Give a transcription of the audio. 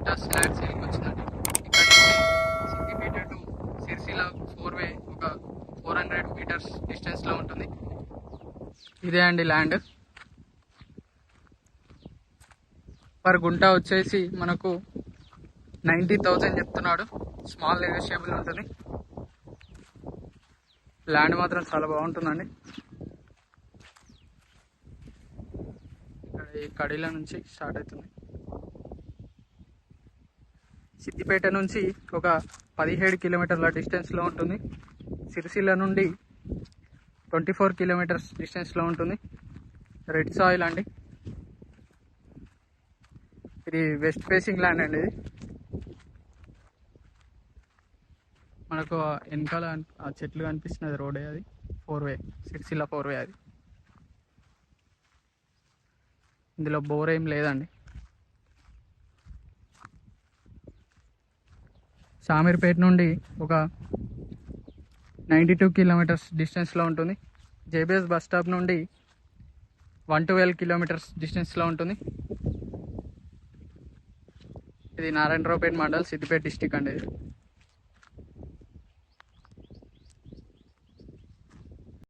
Guntas land సేల్కి వచ్చిందండి. ఇక్కడ నుంచి సిద్దిపేట టు సిరిసిల్ల 4-వే ఒక 400 మీటర్స్ డిస్టెన్స్లో ఉంటుంది. ఇదే అండి ల్యాండ్. పర్ గుంట వచ్చేసి మనకు 90,000 చెప్తున్నాడు. స్మాల్ నెగోషియబుల్ ఉంటుంది. ల్యాండ్ మాత్రం చాలా బాగుంటుందండి. ఇక్కడ ఈ కడీల నుంచి స్టార్ట్ అవుతుంది. సిద్దిపేట నుంచి ఒక 17 కిలోమీటర్ల డిస్టెన్స్లో ఉంటుంది. సిరిసిల్ల నుండి 24 కిలోమీటర్స్ డిస్టెన్స్లో ఉంటుంది. రెడ్ సాయిల్ అండి. ఇది వెస్ట్ ఫేసింగ్ ల్యాండ్ అండి. ఇది మనకు వెనకాల ఆ చెట్లు కనిపిస్తున్నది రోడే, అది 4-వే, సిరిసిల్ల 4-వే. అది ఇందులో బోర్ ఏం లేదండి. షామీర్పేట నుండి ఒక 92 కిలోమీటర్స్ డిస్టెన్స్లో ఉంటుంది. జేబీఎస్ బస్ స్టాప్ నుండి 112 కిలోమీటర్స్ డిస్టెన్స్లో ఉంటుంది. ఇది నారాయణరావుపేట మండల్, సిద్దిపేట డిస్టిక్ అండి.